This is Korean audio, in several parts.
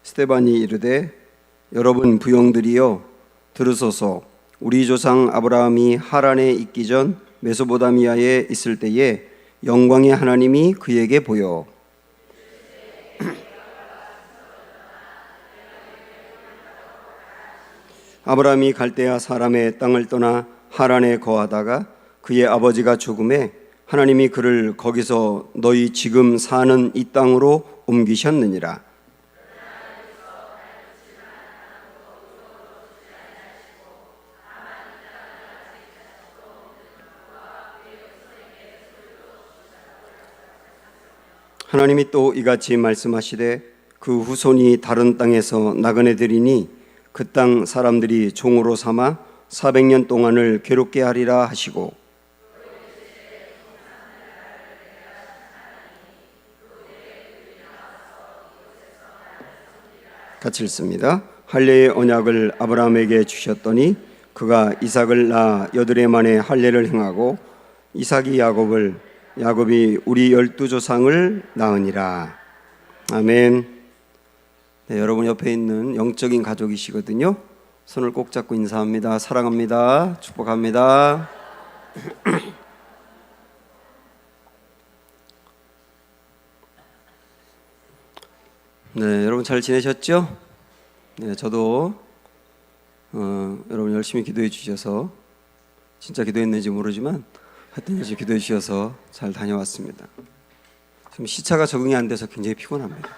스데반이 이르되 여러분 부형들이여 들으소서. 우리 조상 아브라함이 하란에 있기 전 메소포타미아에 있을 때에 영광의 하나님이 그에게 보여 아브라함이 갈대아 사람의 땅을 떠나 하란에 거하다가 그의 아버지가 죽음에 하나님이 그를 거기서 너희 지금 사는 이 땅으로 옮기셨느니라. 하나님이 또 이같이 말씀하시되 그 후손이 다른 땅에서 나그네 들이니 그 땅 사람들이 종으로 삼아 400년 동안을 괴롭게 하리라 하시고, 같이 읽습니다. 할례의 언약을 아브라함에게 주셨더니 그가 이삭을 낳아 8해 만에 할례를 행하고 이삭이 야곱이 우리 12조상을 낳으니라. 아멘. 네, 여러분 옆에 있는 영적인 가족이시거든요. 손을 꼭 잡고 인사합니다. 사랑합니다. 축복합니다. 네, 여러분 잘 지내셨죠? 네, 저도 여러분 열심히 기도해 주셔서, 진짜 기도했는지 모르지만 하여튼 열심히 기도해 주셔서 잘 다녀왔습니다. 지금 시차가 적응이 안 돼서 굉장히 피곤합니다.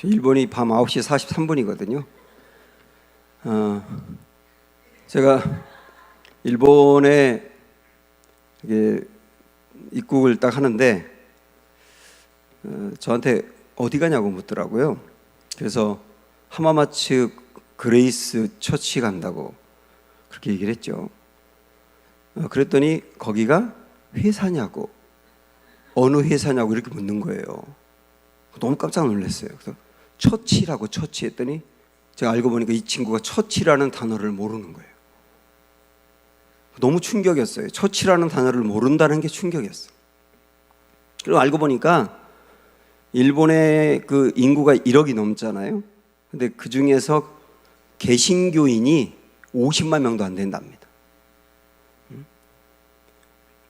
일본이 밤 9시 43분이거든요. 제가 일본에 입국을 딱 하는데 저한테 어디 가냐고 묻더라고요. 그래서 하마마츠 그레이스 처치 간다고 그렇게 얘기를 했죠. 그랬더니 거기가 회사냐고, 어느 회사냐고 이렇게 묻는 거예요. 너무 깜짝 놀랐어요. 그래서 처치라고 처치했더니 제가 알고 보니까 이 친구가 처치라는 단어를 모르는 거예요. 너무 충격이었어요. 처치라는 단어를 모른다는 게 충격이었어요. 그리고 알고 보니까 일본의 그 인구가 1억이 넘잖아요. 근데 그 중에서 개신교인이 50만 명도 안 된답니다.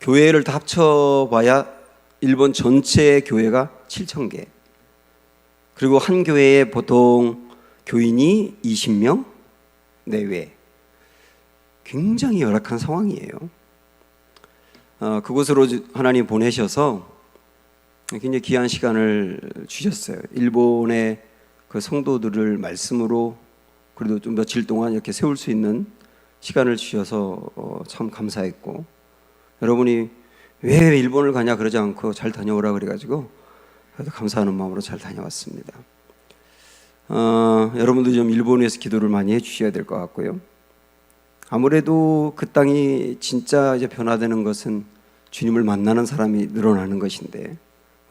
교회를 다 합쳐봐야 일본 전체 교회가 7,000개. 그리고 한 교회에 보통 교인이 20명 내외. 굉장히 열악한 상황이에요. 그곳으로 하나님 보내셔서 굉장히 귀한 시간을 주셨어요. 일본의 그 성도들을 말씀으로 그래도 좀 며칠 동안 이렇게 세울 수 있는 시간을 주셔서 참 감사했고, 여러분이 왜 일본을 가냐 그러지 않고 잘 다녀오라 그래가지고 감사하는 마음으로 잘 다녀왔습니다. 여러분도 좀 일본에서 기도를 많이 해주셔야 될 것 같고요. 아무래도 그 땅이 진짜 이제 변화되는 것은 주님을 만나는 사람이 늘어나는 것인데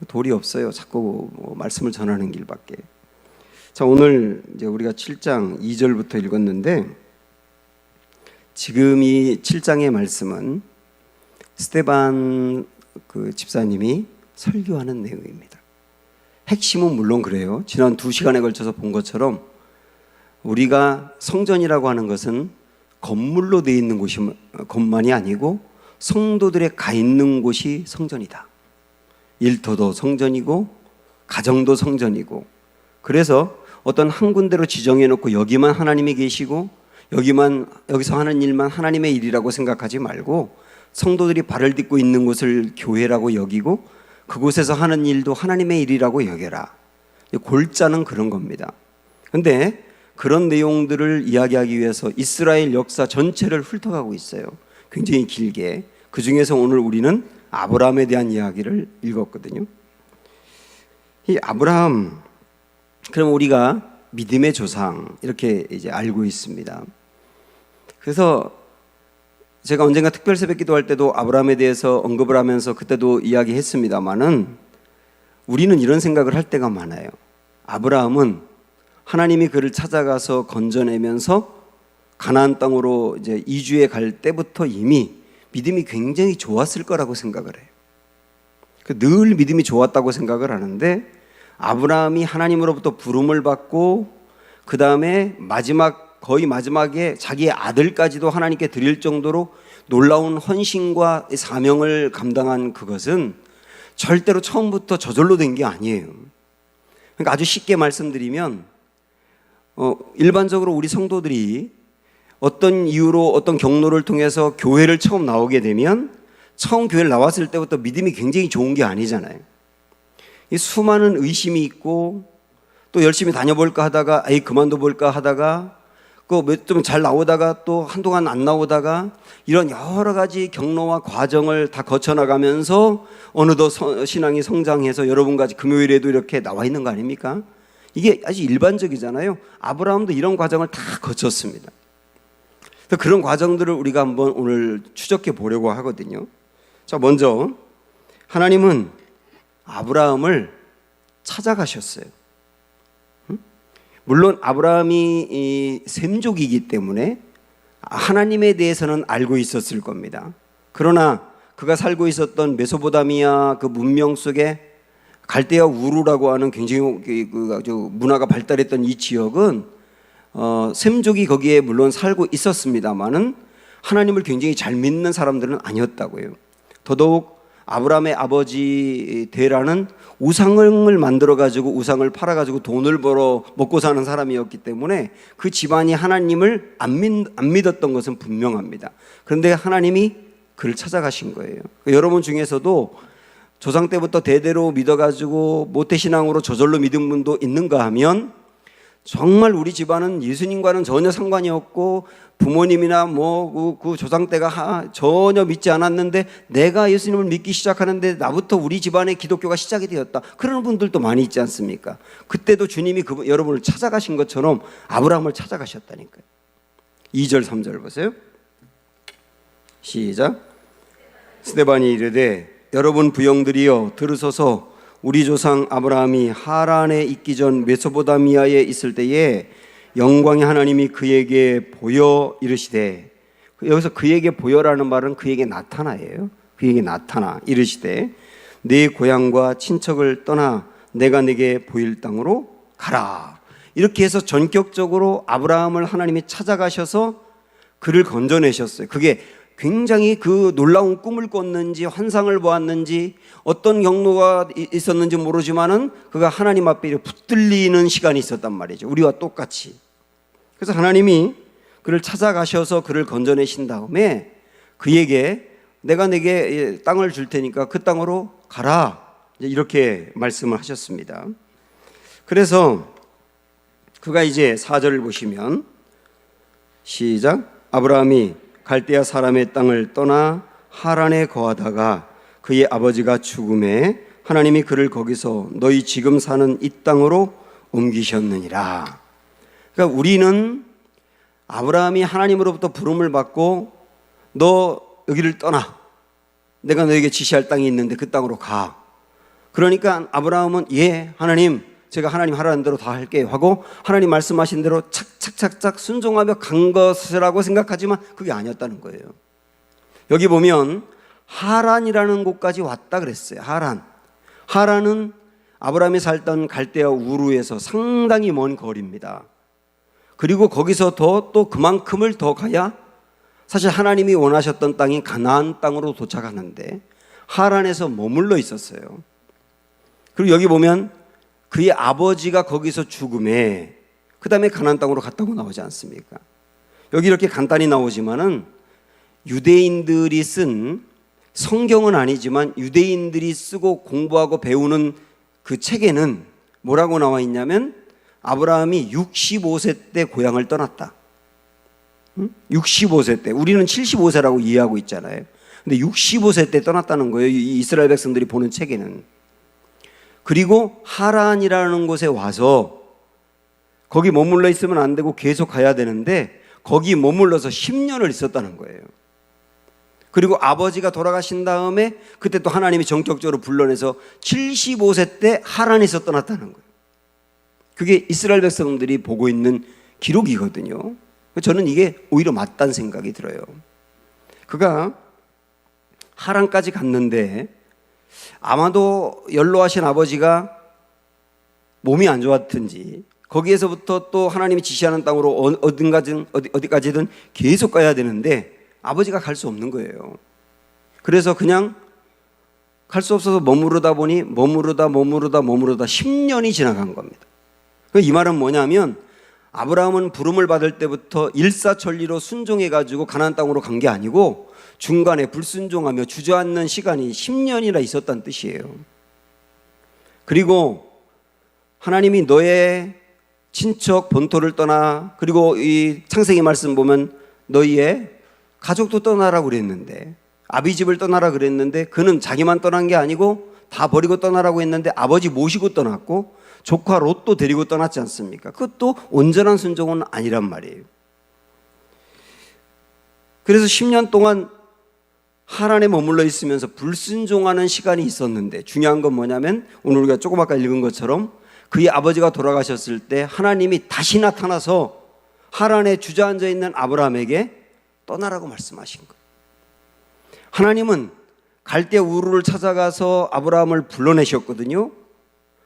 도리 없어요. 자꾸 말씀을 전하는 길밖에. 자, 오늘 이제 우리가 7장 2절부터 읽었는데, 지금 이 7장의 말씀은 스데반 그 집사님이 설교하는 내용입니다. 핵심은 물론 그래요. 지난 2시간에 걸쳐서 본 것처럼 우리가 성전이라고 하는 것은 건물로 되어 있는 것만이 아니고 성도들의 가 있는 곳이 성전이다. 일터도 성전이고 가정도 성전이고, 그래서 어떤 한 군데로 지정해 놓고 여기만 하나님이 계시고 여기서 하는 일만 하나님의 일이라고 생각하지 말고 성도들이 발을 딛고 있는 곳을 교회라고 여기고 그곳에서 하는 일도 하나님의 일이라고 여겨라. 골자는 그런 겁니다. 그런데 그런 내용들을 이야기하기 위해서 이스라엘 역사 전체를 훑어가고 있어요. 굉장히 길게. 그 중에서 오늘 우리는 아브라함에 대한 이야기를 읽었거든요. 이 아브라함, 그럼 우리가 믿음의 조상 이렇게 이제 알고 있습니다. 그래서 제가 언젠가 특별 새벽 기도할 때도 아브라함에 대해서 언급을 하면서 그때도 이야기했습니다만은, 우리는 이런 생각을 할 때가 많아요. 아브라함은 하나님이 그를 찾아가서 건져내면서 가나안 땅으로 이제 이주해 갈 때부터 이미 믿음이 굉장히 좋았을 거라고 생각을 해요. 늘 믿음이 좋았다고 생각을 하는데, 아브라함이 하나님으로부터 부름을 받고 그 다음에 거의 마지막에 자기의 아들까지도 하나님께 드릴 정도로 놀라운 헌신과 사명을 감당한 그것은 절대로 처음부터 저절로 된 게 아니에요. 그러니까 아주 쉽게 말씀드리면 일반적으로 우리 성도들이 어떤 이유로 어떤 경로를 통해서 교회를 처음 나오게 되면 처음 교회를 나왔을 때부터 믿음이 굉장히 좋은 게 아니잖아요. 이 수많은 의심이 있고 또 열심히 다녀볼까 하다가 그만둬볼까 하다가 좀 잘 나오다가 또 한동안 안 나오다가 이런 여러 가지 경로와 과정을 다 거쳐나가면서 어느덧 신앙이 성장해서 여러분같이 금요일에도 이렇게 나와 있는 거 아닙니까? 이게 아주 일반적이잖아요. 아브라함도 이런 과정을 다 거쳤습니다. 그런 과정들을 우리가 한번 오늘 추적해 보려고 하거든요. 자, 먼저 하나님은 아브라함을 찾아가셨어요. 물론 아브라함이 셈족이기 때문에 하나님에 대해서는 알고 있었을 겁니다. 그러나 그가 살고 있었던 메소포타미아 그 문명 속에 갈대아 우루라고 하는 굉장히 아주 문화가 발달했던 이 지역은 셈족이 거기에 물론 살고 있었습니다만은 하나님을 굉장히 잘 믿는 사람들은 아니었다고요. 더더욱 아브라함의 아버지 데라는 우상을 만들어가지고 우상을 팔아가지고 돈을 벌어 먹고 사는 사람이었기 때문에 그 집안이 하나님을 안 믿었던 것은 분명합니다. 그런데 하나님이 그를 찾아가신 거예요. 여러분 중에서도 조상 때부터 대대로 믿어가지고 모태신앙으로 저절로 믿은 분도 있는가 하면 정말 우리 집안은 예수님과는 전혀 상관이 없고 부모님이나 그 조상 때가 전혀 믿지 않았는데 내가 예수님을 믿기 시작하는데 나부터 우리 집안의 기독교가 시작이 되었다. 그런 분들도 많이 있지 않습니까? 그때도 주님이 여러분을 찾아가신 것처럼 아브라함을 찾아가셨다니까요. 2절 3절 보세요. 시작. 스데반이 이르되 여러분 부영들이여 들으소서. 우리 조상 아브라함이 하란에 있기 전 메소포타미아에 있을 때에 영광의 하나님이 그에게 보여 이르시되, 여기서 그에게 보여라는 말은 그에게 나타나예요. 그에게 나타나 이르시되 네 고향과 친척을 떠나 내가 내게 보일 땅으로 가라. 이렇게 해서 전격적으로 아브라함을 하나님이 찾아가셔서 그를 건져내셨어요. 그게 굉장히 그 놀라운 꿈을 꿨는지 환상을 보았는지 어떤 경로가 있었는지 모르지만은 그가 하나님 앞에 붙들리는 시간이 있었단 말이죠. 우리와 똑같이. 그래서 하나님이 그를 찾아가셔서 그를 건져내신 다음에 그에게 내가 내게 땅을 줄 테니까 그 땅으로 가라. 이렇게 말씀을 하셨습니다. 그래서 그가 이제 4절을 보시면 시작. 아브라함이 갈대아 사람의 땅을 떠나 하란에 거하다가 그의 아버지가 죽음에 하나님이 그를 거기서 너희 지금 사는 이 땅으로 옮기셨느니라. 그러니까 우리는 아브라함이 하나님으로부터 부름을 받고 너 여기를 떠나. 내가 너에게 지시할 땅이 있는데 그 땅으로 가. 그러니까 아브라함은 예, 하나님, 제가 하나님 하라는 대로 다 할게요 하고 하나님 말씀하신 대로 착착착착 순종하며 간 것이라고 생각하지만 그게 아니었다는 거예요. 여기 보면 하란이라는 곳까지 왔다 그랬어요. 하란은 아브라함이 살던 갈대아 우루에서 상당히 먼 거리입니다. 그리고 거기서 또 그만큼을 더 가야 사실 하나님이 원하셨던 땅인 가나안 땅으로 도착하는데 하란에서 머물러 있었어요. 그리고 여기 보면 그의 아버지가 거기서 죽음에 그 다음에 가나안 땅으로 갔다고 나오지 않습니까? 여기 이렇게 간단히 나오지만은 유대인들이 쓴 성경은 아니지만 유대인들이 쓰고 공부하고 배우는 그 책에는 뭐라고 나와 있냐면 아브라함이 65세 때 고향을 떠났다. 65세 때. 우리는 75세라고 이해하고 있잖아요. 근데 65세 때 떠났다는 거예요. 이 이스라엘 백성들이 보는 책에는. 그리고 하란이라는 곳에 와서 거기 머물러 있으면 안 되고 계속 가야 되는데 거기 머물러서 10년을 있었다는 거예요. 그리고 아버지가 돌아가신 다음에 그때 또 하나님이 전격적으로 불러내서 75세 때 하란에서 떠났다는 거예요. 그게 이스라엘 백성들이 보고 있는 기록이거든요. 저는 이게 오히려 맞다는 생각이 들어요. 그가 하란까지 갔는데 아마도 연로하신 아버지가 몸이 안 좋았든지 거기에서부터 또 하나님이 지시하는 땅으로 어디까지든 계속 가야 되는데 아버지가 갈 수 없는 거예요. 그래서 그냥 갈 수 없어서 머무르다 보니 머무르다 10년이 지나간 겁니다. 이 말은 뭐냐면 아브라함은 부름을 받을 때부터 일사천리로 순종해가지고 가나안 땅으로 간 게 아니고 중간에 불순종하며 주저앉는 시간이 10년이나 있었다는 뜻이에요. 그리고 하나님이 너의 친척 본토를 떠나, 그리고 이 창세기 말씀 보면 너희의 가족도 떠나라고 그랬는데, 아비집을 떠나라 그랬는데 그는 자기만 떠난 게 아니고 다 버리고 떠나라고 했는데 아버지 모시고 떠났고 조카 롯도 데리고 떠났지 않습니까? 그것도 온전한 순종은 아니란 말이에요. 그래서 10년 동안 하란에 머물러 있으면서 불순종하는 시간이 있었는데, 중요한 건 뭐냐면 오늘 우리가 조금 아까 읽은 것처럼 그의 아버지가 돌아가셨을 때 하나님이 다시 나타나서 하란에 주저앉아 있는 아브라함에게 떠나라고 말씀하신 거예요. 하나님은 갈대 우르를 찾아가서 아브라함을 불러내셨거든요.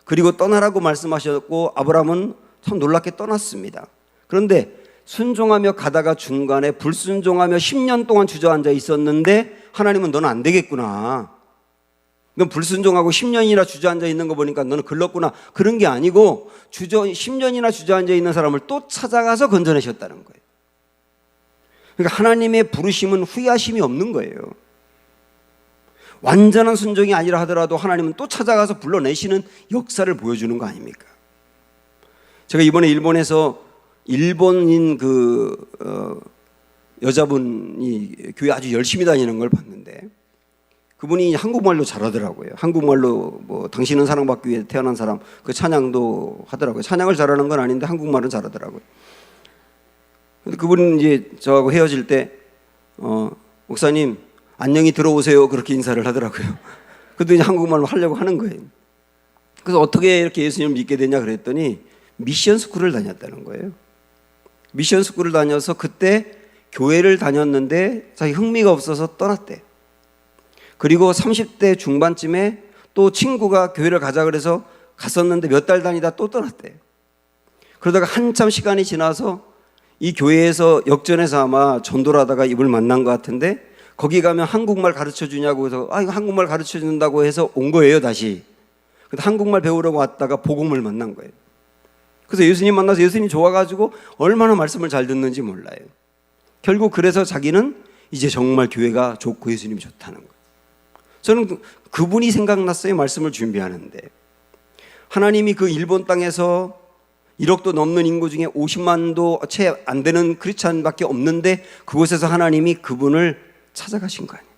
그리고 떠나라고 말씀하셨고 아브라함은 참 놀랍게 떠났습니다. 그런데 순종하며 가다가 중간에 불순종하며 10년 동안 주저앉아 있었는데 하나님은 너는 안 되겠구나, 넌 불순종하고 10년이나 주저앉아 있는 거 보니까 너는 글렀구나, 그런 게 아니고 10년이나 주저앉아 있는 사람을 또 찾아가서 건져내셨다는 거예요. 그러니까 하나님의 부르심은 후회하심이 없는 거예요. 완전한 순종이 아니라 하더라도 하나님은 또 찾아가서 불러내시는 역사를 보여주는 거 아닙니까? 제가 이번에 일본에서 일본인 여자분이 교회 아주 열심히 다니는 걸 봤는데 그분이 한국말로 잘하더라고요. 한국말로 뭐 당신은 사랑받기 위해 태어난 사람 그 찬양도 하더라고요. 찬양을 잘하는 건 아닌데 한국말은 잘하더라고요. 근데 그분은 이제 저하고 헤어질 때 목사님 안녕히 들어오세요 그렇게 인사를 하더라고요. 그래도 이제 한국말로 하려고 하는 거예요. 그래서 어떻게 이렇게 예수님을 믿게 되냐 그랬더니 미션 스쿨을 다녔다는 거예요. 미션 스쿨을 다녀서 그때 교회를 다녔는데 자기 흥미가 없어서 떠났대. 그리고 30대 중반쯤에 또 친구가 교회를 가자 그래서 갔었는데 몇 달 다니다 또 떠났대. 그러다가 한참 시간이 지나서 이 교회에서 역전해서 아마 전도를 하다가 이분을 만난 것 같은데 거기 가면 한국말 가르쳐 주냐고 해서 이거 한국말 가르쳐 준다고 해서 온 거예요 다시. 근데 한국말 배우려고 왔다가 복음을 만난 거예요. 그래서 예수님 만나서 예수님 좋아가지고 얼마나 말씀을 잘 듣는지 몰라요. 결국 그래서 자기는 이제 정말 교회가 좋고 예수님이 좋다는 거예요. 저는 그분이 생각났어요. 말씀을 준비하는데 하나님이 그 일본 땅에서 1억도 넘는 인구 중에 50만도 채 안 되는 크리스찬밖에 없는데 그곳에서 하나님이 그분을 찾아가신 거 아니에요.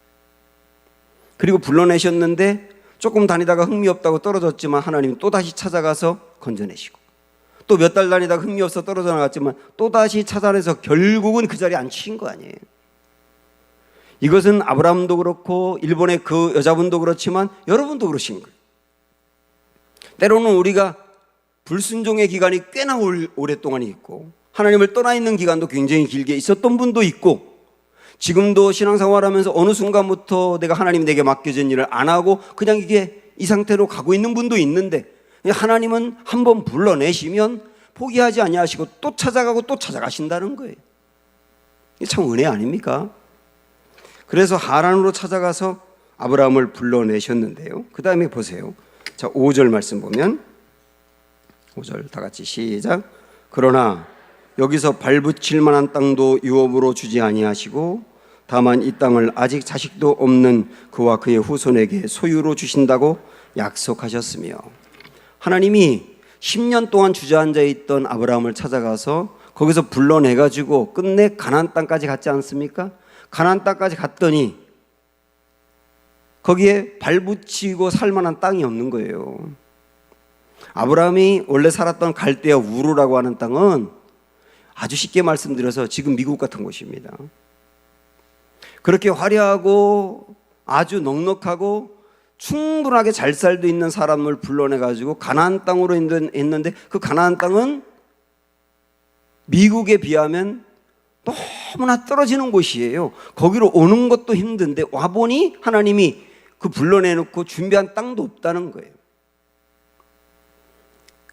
그리고 불러내셨는데 조금 다니다가 흥미 없다고 떨어졌지만 하나님이 또다시 찾아가서 건져내시고 또 몇 달 다니다가 흥미 없어 떨어져 나갔지만 또다시 찾아내서 결국은 그 자리에 앉히신 거 아니에요. 이것은 아브라함도 그렇고 일본의 그 여자분도 그렇지만 여러분도 그러신 거예요. 때로는 우리가 불순종의 기간이 꽤나 오랫동안 있고 하나님을 떠나 있는 기간도 굉장히 길게 있었던 분도 있고 지금도 신앙생활하면서 어느 순간부터 내가 하나님이 내게 맡겨진 일을 안 하고 그냥 이게 이 상태로 가고 있는 분도 있는데 하나님은 한번 불러내시면 포기하지 아니하시고 또 찾아가고 또 찾아가신다는 거예요. 이게 참 은혜 아닙니까? 그래서 하란으로 찾아가서 아브라함을 불러내셨는데요. 그 다음에 보세요. 자, 5절 말씀 보면 5절 다 같이 시작. 그러나 여기서 발붙일 만한 땅도 유업으로 주지 아니하시고 다만 이 땅을 아직 자식도 없는 그와 그의 후손에게 소유로 주신다고 약속하셨으며 하나님이 10년 동안 주저앉아 있던 아브라함을 찾아가서 거기서 불러내가지고 끝내 가나안 땅까지 갔지 않습니까? 가나안 땅까지 갔더니 거기에 발붙이고 살만한 땅이 없는 거예요. 아브라함이 원래 살았던 갈대아 우르라고 하는 땅은 아주 쉽게 말씀드려서 지금 미국 같은 곳입니다. 그렇게 화려하고 아주 넉넉하고 충분하게 잘 살도 있는 사람을 불러내가지고 가나안 땅으로 했는데 그 가나안 땅은 미국에 비하면 너무나 떨어지는 곳이에요. 거기로 오는 것도 힘든데 와보니 하나님이 그 불러내놓고 준비한 땅도 없다는 거예요.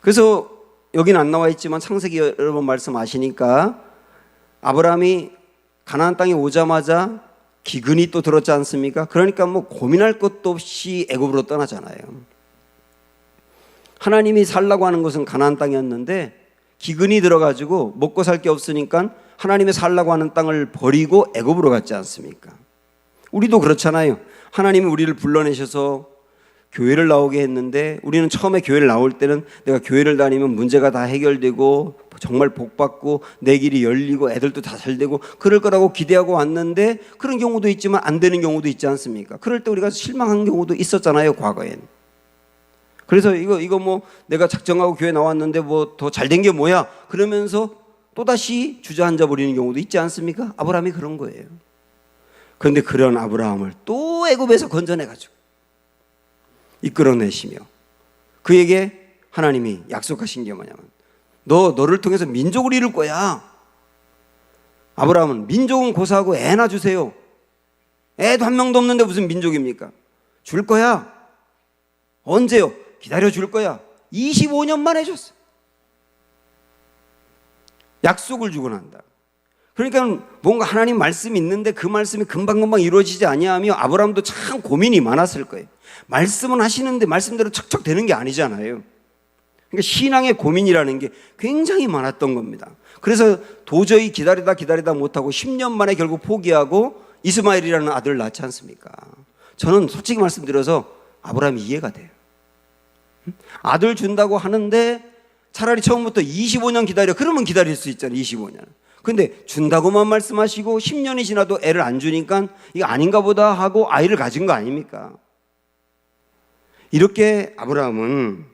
그래서 여기는 안 나와 있지만 창세기 여러 번 말씀 아시니까 아브라함이 가나안 땅에 오자마자 기근이 또 들었지 않습니까? 그러니까 뭐 고민할 것도 없이 애굽으로 떠나잖아요. 하나님이 살라고 하는 것은 가나안 땅이었는데 기근이 들어가지고 먹고 살 게 없으니까 하나님이 살라고 하는 땅을 버리고 애굽으로 갔지 않습니까? 우리도 그렇잖아요. 하나님이 우리를 불러내셔서 교회를 나오게 했는데 우리는 처음에 교회를 나올 때는 내가 교회를 다니면 문제가 다 해결되고 정말 복받고 내 길이 열리고 애들도 다 잘되고 그럴 거라고 기대하고 왔는데 그런 경우도 있지만 안 되는 경우도 있지 않습니까? 그럴 때 우리가 실망한 경우도 있었잖아요, 과거엔. 그래서 이거 뭐 내가 작정하고 교회 나왔는데 뭐 더 잘된 게 뭐야? 그러면서 또다시 주저앉아 버리는 경우도 있지 않습니까? 아브라함이 그런 거예요. 그런데 그런 아브라함을 또 애굽에서 건져내가지고 이끌어내시며 그에게 하나님이 약속하신 게 뭐냐면 너를 통해서 민족을 이룰 거야. 아브라함은 민족은 고사하고 애나 주세요. 애도 한 명도 없는데 무슨 민족입니까? 줄 거야. 언제요? 기다려 줄 거야. 25년 만에 줬어. 약속을 주고 난다. 그러니까 뭔가 하나님 말씀이 있는데 그 말씀이 금방금방 이루어지지 아니하며 아브라함도 참 고민이 많았을 거예요. 말씀은 하시는데 말씀대로 척척 되는 게 아니잖아요. 그러니까 신앙의 고민이라는 게 굉장히 많았던 겁니다. 그래서 도저히 기다리다 못하고 10년 만에 결국 포기하고 이스마엘이라는 아들을 낳지 않습니까? 저는 솔직히 말씀드려서 아브라함이 이해가 돼요. 아들 준다고 하는데 차라리 처음부터 25년 기다려. 그러면 기다릴 수 있잖아요. 25년. 근데 준다고만 말씀하시고 10년이 지나도 애를 안 주니까 이거 아닌가 보다 하고 아이를 가진 거 아닙니까? 이렇게 아브라함은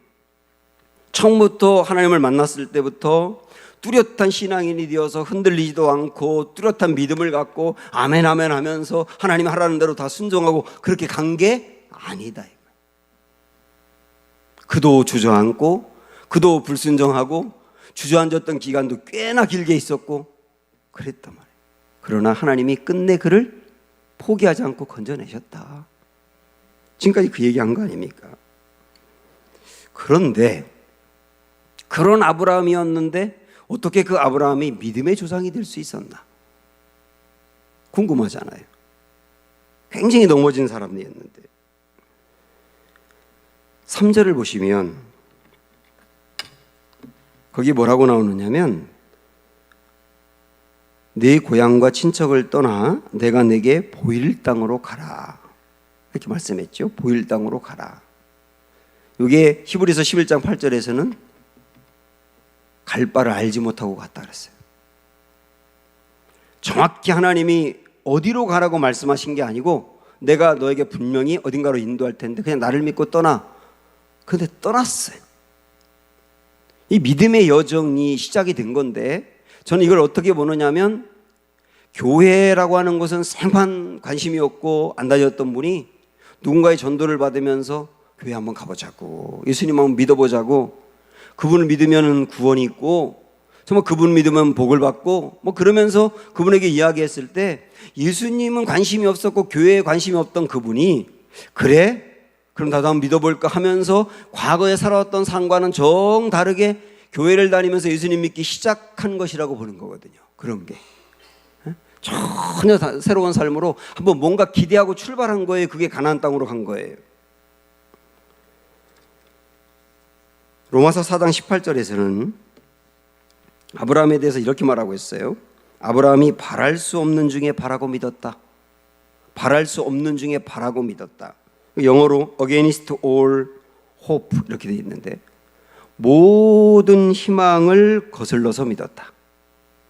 처음부터 하나님을 만났을 때부터 뚜렷한 신앙인이 되어서 흔들리지도 않고 뚜렷한 믿음을 갖고 아멘 아멘 하면서 하나님 하라는 대로 다 순종하고 그렇게 간 게 아니다. 그도 주저앉고 그도 불순종하고 주저앉았던 기간도 꽤나 길게 있었고 그랬단 말이에요. 그러나 하나님이 끝내 그를 포기하지 않고 건져내셨다. 지금까지 그 얘기한 거 아닙니까? 그런데 그런 아브라함이었는데 어떻게 그 아브라함이 믿음의 조상이 될 수 있었나? 궁금하잖아요. 굉장히 넘어진 사람이었는데 3절을 보시면 거기 뭐라고 나오느냐면 네 고향과 친척을 떠나 내가 내게 보일 땅으로 가라. 이렇게 말씀했죠. 보일 땅으로 가라. 이게 히브리서 11장 8절에서는 갈 바를 알지 못하고 갔다 그랬어요. 정확히 하나님이 어디로 가라고 말씀하신 게 아니고 내가 너에게 분명히 어딘가로 인도할 텐데 그냥 나를 믿고 떠나. 그런데 떠났어요. 이 믿음의 여정이 시작이 된 건데 저는 이걸 어떻게 보느냐면 교회라고 하는 것은 생판 관심이 없고 안 다녔던 분이 누군가의 전도를 받으면서 교회 한번 가보자고 예수님 한번 믿어보자고 그분을 믿으면 구원이 있고 정말 그분 믿으면 복을 받고 뭐 그러면서 그분에게 이야기했을 때 예수님은 관심이 없었고 교회에 관심이 없던 그분이 그래? 그럼 나도 한번 믿어볼까 하면서 과거에 살아왔던 삶과는 정다르게 교회를 다니면서 예수님 믿기 시작한 것이라고 보는 거거든요. 그런 게 전혀 새로운 삶으로 한번 뭔가 기대하고 출발한 거예요. 그게 가나안 땅으로 간 거예요. 로마서 4장 18절에서는 아브라함에 대해서 이렇게 말하고 있어요. 아브라함이 바랄 수 없는 중에 바라고 믿었다. 바랄 수 없는 중에 바라고 믿었다. 영어로 against all hope 이렇게 되어 있는데 모든 희망을 거슬러서 믿었다.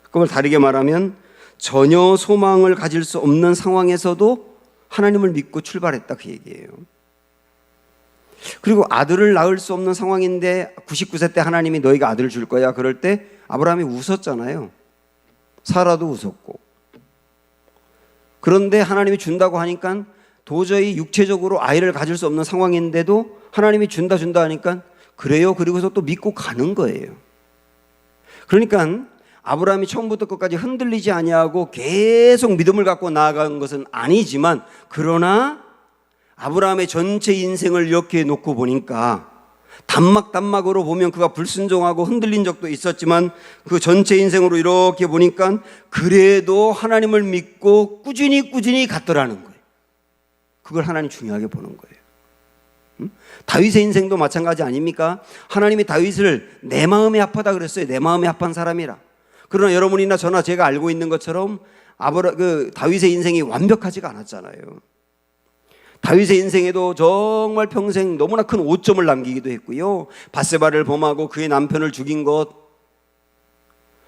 그걸 다르게 말하면 전혀 소망을 가질 수 없는 상황에서도 하나님을 믿고 출발했다 그 얘기예요. 그리고 아들을 낳을 수 없는 상황인데 99세 때 하나님이 너희가 아들을 줄 거야 그럴 때 아브라함이 웃었잖아요. 사라도 웃었고. 그런데 하나님이 준다고 하니까 도저히 육체적으로 아이를 가질 수 없는 상황인데도 하나님이 준다 하니까 그래요. 그리고서 또 믿고 가는 거예요. 그러니까 아브라함이 처음부터 끝까지 흔들리지 아니하고 계속 믿음을 갖고 나아간 것은 아니지만 그러나 아브라함의 전체 인생을 이렇게 놓고 보니까 단막으로 보면 그가 불순종하고 흔들린 적도 있었지만 그 전체 인생으로 이렇게 보니까 그래도 하나님을 믿고 꾸준히 갔더라는 거예요. 그걸 하나님 중요하게 보는 거예요. 다윗의 인생도 마찬가지 아닙니까? 하나님이 다윗을 내 마음이 아프다 그랬어요. 내 마음이 아픈 사람이라. 그러나 여러분이나 저나 제가 알고 있는 것처럼 다윗의 인생이 완벽하지가 않았잖아요. 다윗의 인생에도 정말 평생 너무나 큰 오점을 남기기도 했고요. 밧세바를 범하고 그의 남편을 죽인 것,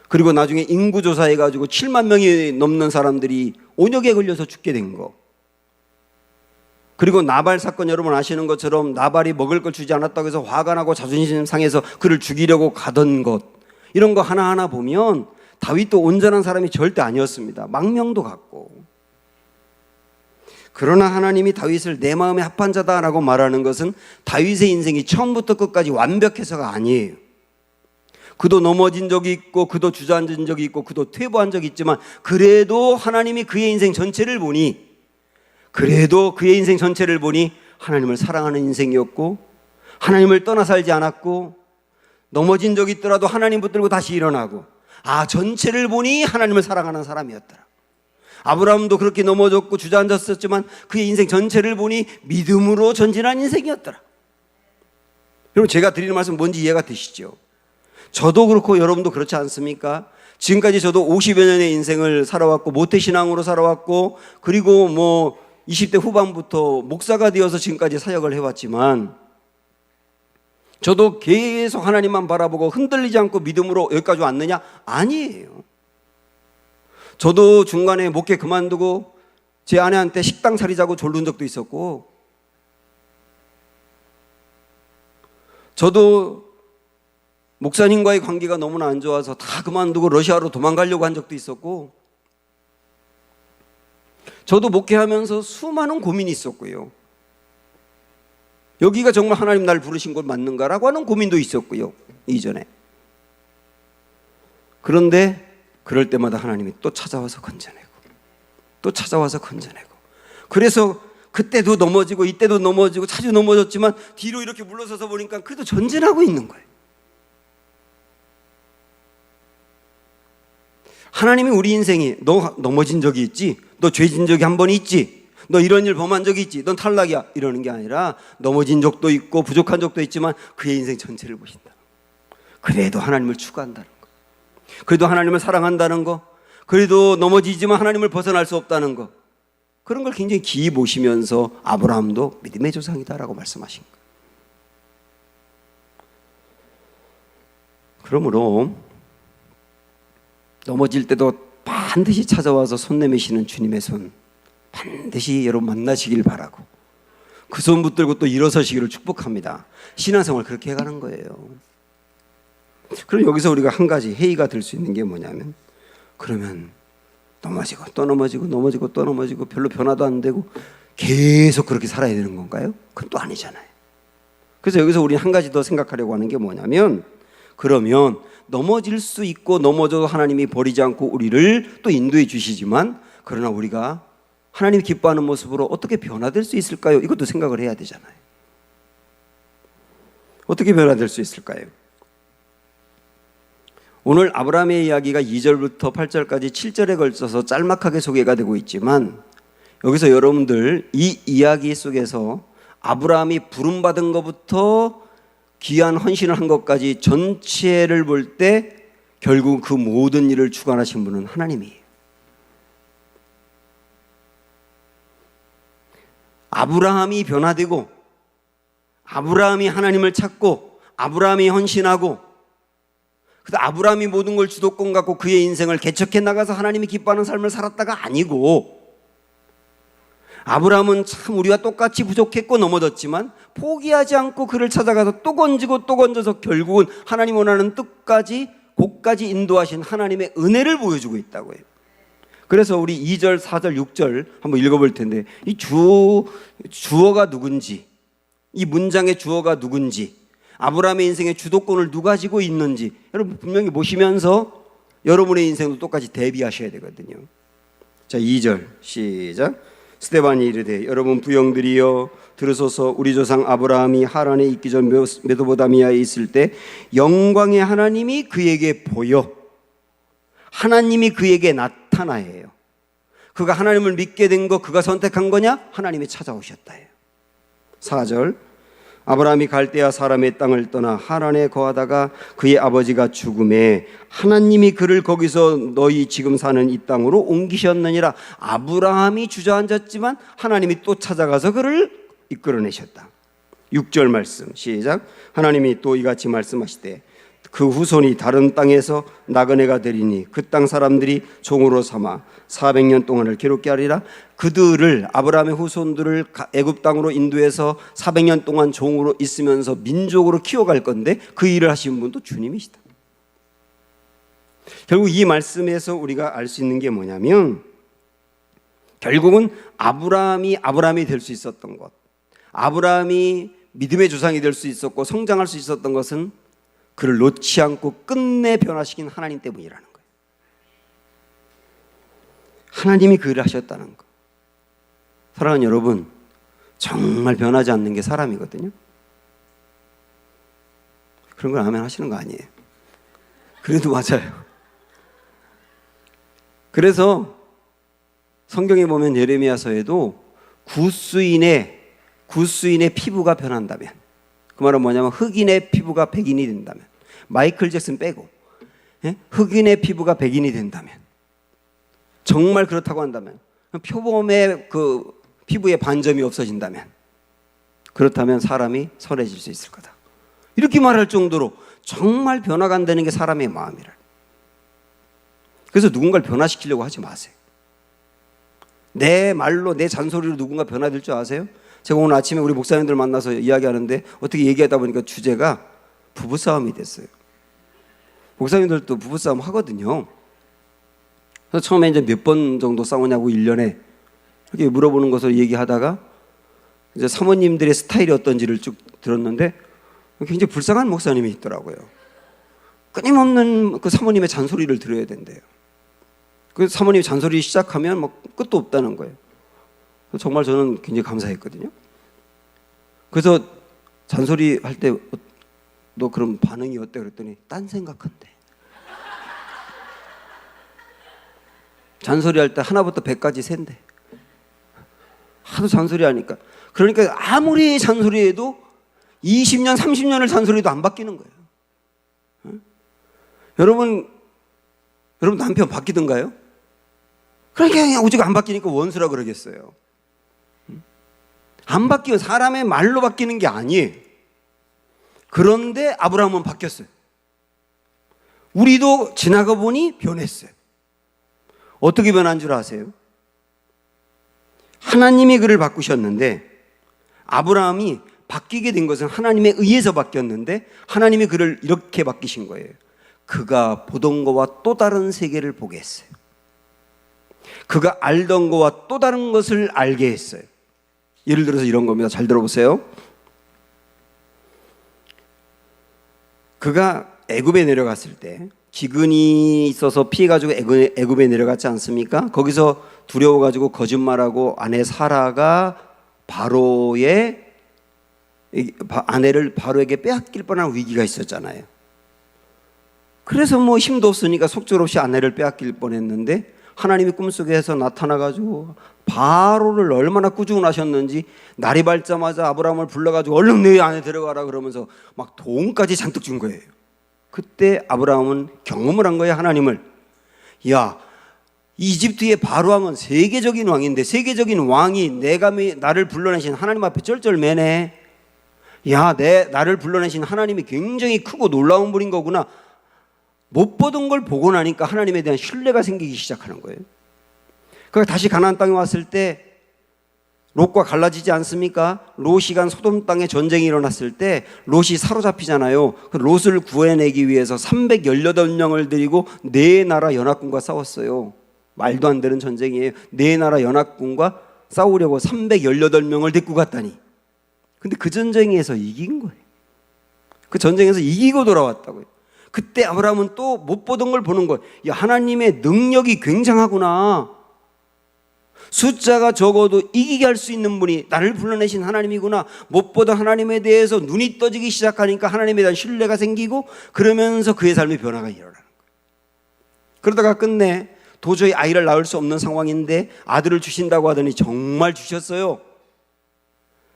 그리고 나중에 인구조사해가지고 7만 명이 넘는 사람들이 온역에 걸려서 죽게 된 것, 그리고 나발 사건 여러분 아시는 것처럼 나발이 먹을 걸 주지 않았다고 해서 화가 나고 자존심 상해서 그를 죽이려고 가던 것, 이런 거 하나하나 보면 다윗도 온전한 사람이 절대 아니었습니다. 망명도 갔고. 그러나 하나님이 다윗을 내 마음에 합한 자다라고 말하는 것은 다윗의 인생이 처음부터 끝까지 완벽해서가 아니에요. 그도 넘어진 적이 있고, 그도 주저앉은 적이 있고, 그도 퇴보한 적이 있지만 그래도 하나님이 그의 인생 전체를 보니 하나님을 사랑하는 인생이었고, 하나님을 떠나 살지 않았고, 넘어진 적이 있더라도 하나님 붙들고 다시 일어나고, 전체를 보니 하나님을 사랑하는 사람이었더라. 아브라함도 그렇게 넘어졌고 주저앉았었지만 그의 인생 전체를 보니 믿음으로 전진한 인생이었더라. 여러분, 제가 드리는 말씀 뭔지 이해가 되시죠? 저도 그렇고 여러분도 그렇지 않습니까? 지금까지 저도 50여 년의 인생을 살아왔고, 모태신앙으로 살아왔고, 그리고 20대 후반부터 목사가 되어서 지금까지 사역을 해왔지만, 저도 계속 하나님만 바라보고 흔들리지 않고 믿음으로 여기까지 왔느냐? 아니에요. 저도 중간에 목회 그만두고 제 아내한테 식당 차리자고 졸른 적도 있었고, 저도 목사님과의 관계가 너무나 안 좋아서 다 그만두고 러시아로 도망가려고 한 적도 있었고, 저도 목회하면서 수많은 고민이 있었고요. 여기가 정말 하나님 날 부르신 곳 맞는가라고 하는 고민도 있었고요, 이전에. 그런데 그럴 때마다 하나님이 또 찾아와서 건져내고, 또 찾아와서 건져내고, 그래서 그때도 넘어지고 이때도 넘어지고 자주 넘어졌지만 뒤로 이렇게 물러서서 보니까 그래도 전진하고 있는 거예요. 하나님이 우리 인생에 너 넘어진 적이 있지? 너 죄진 적이 한 번 있지? 너 이런 일 범한 적이 있지? 넌 탈락이야. 이러는 게 아니라 넘어진 적도 있고 부족한 적도 있지만 그의 인생 전체를 보신다. 그래도 하나님을 추구한다는 거, 그래도 하나님을 사랑한다는 거, 그래도 넘어지지만 하나님을 벗어날 수 없다는 거, 그런 걸 굉장히 기이 보시면서 아브라함도 믿음의 조상이다라고 말씀하신 거예요. 그러므로 넘어질 때도 반드시 찾아와서 손 내미시는 주님의 손 반드시 여러분 만나시길 바라고, 그 손 붙들고 또 일어서시기를 축복합니다. 신앙생활 그렇게 해가는 거예요. 그럼 여기서 우리가 한 가지 회의가 될 수 있는 게 뭐냐면, 그러면 넘어지고 또 넘어지고 넘어지고 또 넘어지고 별로 변화도 안 되고 계속 그렇게 살아야 되는 건가요? 그건 또 아니잖아요. 그래서 여기서 우리 한 가지 더 생각하려고 하는 게 뭐냐면, 그러면 넘어질 수 있고 넘어져도 하나님이 버리지 않고 우리를 또 인도해 주시지만, 그러나 우리가 하나님이 기뻐하는 모습으로 어떻게 변화될 수 있을까요? 이것도 생각을 해야 되잖아요. 어떻게 변화될 수 있을까요? 오늘 아브라함의 이야기가 2절부터 8절까지 7절에 걸쳐서 짤막하게 소개가 되고 있지만, 여기서 여러분들 이 이야기 속에서 아브라함이 부름받은 것부터 귀한 헌신을 한 것까지 전체를 볼 때 결국 그 모든 일을 주관하신 분은 하나님이에요. 아브라함이 변화되고, 아브라함이 하나님을 찾고, 아브라함이 헌신하고, 아브라함이 모든 걸 주도권 갖고 그의 인생을 개척해 나가서 하나님이 기뻐하는 삶을 살았다가 아니고, 아브라함은 참 우리와 똑같이 부족했고 넘어졌지만 포기하지 않고 그를 찾아가서 또 건지고 또 건져서 결국은 하나님 원하는 뜻까지 곳까지 인도하신 하나님의 은혜를 보여주고 있다고 해요. 그래서 우리 2절, 4절, 6절 한번 읽어볼 텐데, 이 주어가 누군지, 이 문장의 주어가 누군지, 아브라함의 인생의 주도권을 누가 가지고 있는지 여러분 분명히 보시면서 여러분의 인생도 똑같이 대비하셔야 되거든요. 자, 2절 시작. 스데반이 이르되, 여러분 부형들이여 들으소서. 우리 조상 아브라함이 하란에 있기 전 메소포타미아에 있을 때 영광의 하나님이 그에게 보여 하나님이 그에게 나타나예요. 그가 하나님을 믿게 된 거 그가 선택한 거냐? 하나님이 찾아오셨다예요. 4절 아브라함이 갈대아 사람의 땅을 떠나 하란에 거하다가 그의 아버지가 죽음에 하나님이 그를 거기서 너희 지금 사는 이 땅으로 옮기셨느니라. 아브라함이 주저앉았지만 하나님이 또 찾아가서 그를 이끌어내셨다. 6절 말씀 시작. 하나님이 또 이같이 말씀하시되 그 후손이 다른 땅에서 나그네가 되리니 그 땅 사람들이 종으로 삼아 400년 동안을 괴롭게 하리라. 그들을 아브라함의 후손들을 애굽 땅으로 인도해서 400년 동안 종으로 있으면서 민족으로 키워갈 건데 그 일을 하신 분도 주님이시다. 결국 이 말씀에서 우리가 알 수 있는 게 뭐냐면 결국은 아브라함이 될 수 있었던 것, 아브라함이 믿음의 조상이 될 수 있었고 성장할 수 있었던 것은 그를 놓지 않고 끝내 변화시킨 하나님 때문이라는 거예요. 하나님이 그 일을 하셨다는 거. 사랑하는 여러분, 정말 변하지 않는 게 사람이거든요. 그런 걸 아멘 하시는 거 아니에요. 그래도 맞아요. 그래서 성경에 보면 예레미야서에도 굿수인의 피부가 변한다면, 그 말은 뭐냐면 흑인의 피부가 백인이 된다면, 마이클 잭슨 빼고 흑인의 피부가 백인이 된다면, 정말 그렇다고 한다면, 표범의 그 피부에 반점이 없어진다면, 그렇다면 사람이 선해질 수 있을 거다. 이렇게 말할 정도로 정말 변화가 안 되는 게 사람의 마음이라. 그래서 누군가를 변화시키려고 하지 마세요. 내 말로, 내 잔소리로 누군가 변화될 줄 아세요? 제가 오늘 아침에 우리 목사님들 만나서 이야기하는데 어떻게 얘기하다 보니까 주제가 부부싸움이 됐어요. 목사님들도 부부싸움 하거든요. 그래서 처음에 이제 몇 번 정도 싸우냐고 1년에 이렇게 물어보는 것을 얘기하다가 이제 사모님들의 스타일이 어떤지를 쭉 들었는데 굉장히 불쌍한 목사님이 있더라고요. 끊임없는 그 사모님의 잔소리를 들어야 된대요. 그 사모님이 잔소리 시작하면 뭐 끝도 없다는 거예요. 정말 저는 굉장히 감사했거든요. 그래서 잔소리 할 때 너 그럼 반응이 어때? 그랬더니 딴 생각한대. 잔소리 할 때 하나부터 100까지 센대. 하도 잔소리 하니까. 그러니까 아무리 잔소리해도 20년, 30년을 잔소리해도 안 바뀌는 거예요. 응? 여러분 남편 바뀌던가요? 그러니까 그냥 오직 안 바뀌니까 원수라 그러겠어요. 안 바뀌어. 사람의 말로 바뀌는 게 아니에요. 그런데 아브라함은 바뀌었어요. 우리도 지나가 보니 변했어요. 어떻게 변한 줄 아세요? 하나님이 그를 바꾸셨는데, 아브라함이 바뀌게 된 것은 하나님에 의해서 바뀌었는데 하나님이 그를 이렇게 바뀌신 거예요. 그가 보던 것과 또 다른 세계를 보게 했어요. 그가 알던 것과 또 다른 것을 알게 했어요. 예를 들어서 이런 겁니다. 잘 들어보세요. 그가 애굽에 내려갔을 때 기근이 있어서 피해가지고 애굽에 내려갔지 않습니까? 거기서 두려워가지고 거짓말하고 아내 사라가 아내를 바로에게 빼앗길 뻔한 위기가 있었잖아요. 그래서 뭐 힘도 없으니까 속절없이 아내를 빼앗길 뻔했는데 하나님이 꿈속에서 나타나가지고 바로를 얼마나 꾸중하셨는지 날이 밝자마자 아브라함을 불러가지고 얼른 내 안에 들어가라 그러면서 막 돈까지 잔뜩 준 거예요. 그때 아브라함은 경험을 한 거예요. 하나님을. 야, 이집트의 바로왕은 세계적인 왕인데 세계적인 왕이 나를 불러내신 하나님 앞에 쩔쩔매네. 야, 나를 불러내신 하나님이 굉장히 크고 놀라운 분인 거구나. 못 보던 걸 보고 나니까 하나님에 대한 신뢰가 생기기 시작하는 거예요. 그러니까 다시 가나안 땅에 왔을 때 롯과 갈라지지 않습니까? 롯이 간 소돔 땅에 전쟁이 일어났을 때 롯이 사로잡히잖아요. 그 롯을 구해내기 위해서 318명을 데리고 네 나라 연합군과 싸웠어요. 말도 안 되는 전쟁이에요. 네 나라 연합군과 싸우려고 318명을 데리고 갔다니. 근데 그 전쟁에서 이긴 거예요. 그 전쟁에서 이기고 돌아왔다고요. 그때 아브라함은 또 못 보던 걸 보는 거예요. 야, 하나님의 능력이 굉장하구나. 숫자가 적어도 이기게 할 수 있는 분이 나를 불러내신 하나님이구나. 무엇보다 하나님에 대해서 눈이 떠지기 시작하니까 하나님에 대한 신뢰가 생기고, 그러면서 그의 삶의 변화가 일어나는 거예요. 그러다가 끝내 도저히 아이를 낳을 수 없는 상황인데 아들을 주신다고 하더니 정말 주셨어요.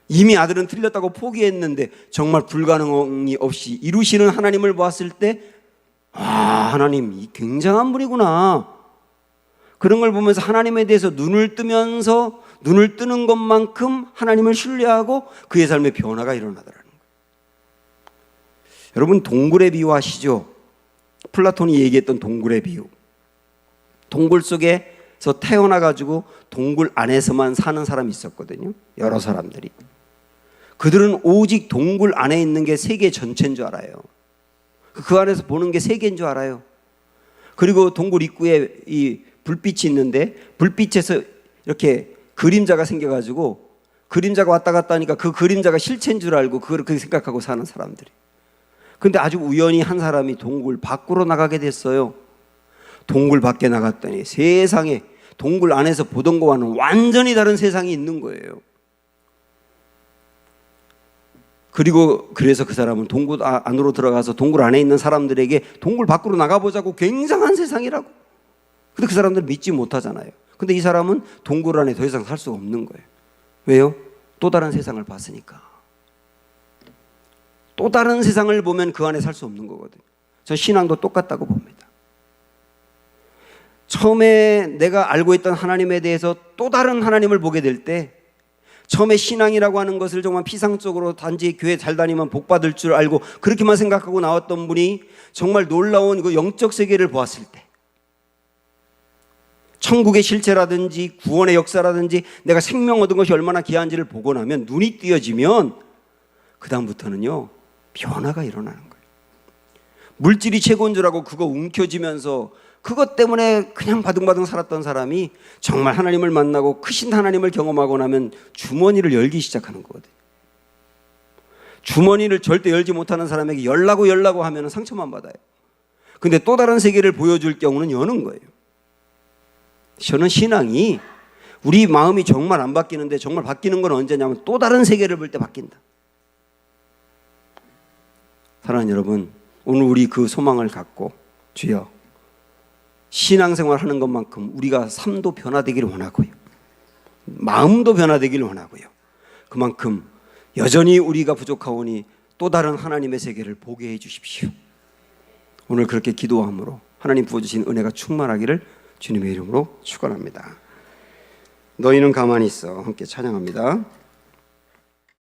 이미 아들은 틀렸다고 포기했는데 정말 불가능이 없이 이루시는 하나님을 보았을 때, 하나님 굉장한 분이구나. 그런 걸 보면서 하나님에 대해서 눈을 뜨면서 눈을 뜨는 것만큼 하나님을 신뢰하고 그의 삶의 변화가 일어나더라는 거예요. 여러분, 동굴의 비유 아시죠? 플라톤이 얘기했던 동굴의 비유. 동굴 속에서 태어나가지고 동굴 안에서만 사는 사람이 있었거든요. 여러 사람들이. 그들은 오직 동굴 안에 있는 게 세계 전체인 줄 알아요. 그 안에서 보는 게 세계인 줄 알아요. 그리고 동굴 입구에 이 불빛이 있는데, 불빛에서 이렇게 그림자가 생겨가지고 그림자가 왔다 갔다 하니까 그 그림자가 실체인 줄 알고 그렇게 생각하고 사는 사람들이. 근데 아주 우연히 한 사람이 동굴 밖으로 나가게 됐어요. 동굴 밖에 나갔더니 세상에 동굴 안에서 보던 거와는 완전히 다른 세상이 있는 거예요. 그리고 그래서 그 사람은 동굴 안으로 들어가서 동굴 안에 있는 사람들에게 동굴 밖으로 나가보자고, 굉장한 세상이라고. 근데 그 사람들은 믿지 못하잖아요. 근데 이 사람은 동굴 안에 더 이상 살 수가 없는 거예요. 왜요? 또 다른 세상을 봤으니까. 또 다른 세상을 보면 그 안에 살 수 없는 거거든요. 저 신앙도 똑같다고 봅니다. 처음에 내가 알고 있던 하나님에 대해서 또 다른 하나님을 보게 될 때, 처음에 신앙이라고 하는 것을 정말 피상적으로 단지 교회 잘 다니면 복 받을 줄 알고 그렇게만 생각하고 나왔던 분이 정말 놀라운 그 영적 세계를 보았을 때, 천국의 실체라든지 구원의 역사라든지 내가 생명 얻은 것이 얼마나 귀한지를 보고 나면, 눈이 띄어지면 그 다음부터는요 변화가 일어나는 거예요. 물질이 최고인 줄 알고 그거 움켜쥐면서 그것 때문에 그냥 바둥바둥 살았던 사람이 정말 하나님을 만나고 크신 하나님을 경험하고 나면 주머니를 열기 시작하는 거거든요. 주머니를 절대 열지 못하는 사람에게 열라고 하면 상처만 받아요. 근데 또 다른 세계를 보여줄 경우는 여는 거예요. 저는 신앙이, 우리 마음이 정말 안 바뀌는데 정말 바뀌는 건 언제냐면 또 다른 세계를 볼 때 바뀐다. 사랑하는 여러분, 오늘 우리 그 소망을 갖고, 주여 신앙생활 하는 것만큼 우리가 삶도 변화되기를 원하고요, 마음도 변화되기를 원하고요, 그만큼 여전히 우리가 부족하오니 또 다른 하나님의 세계를 보게 해 주십시오. 오늘 그렇게 기도함으로 하나님 부어주신 은혜가 충만하기를 주님의 이름으로 축원합니다. 너희는 가만히 있어. 함께 찬양합니다.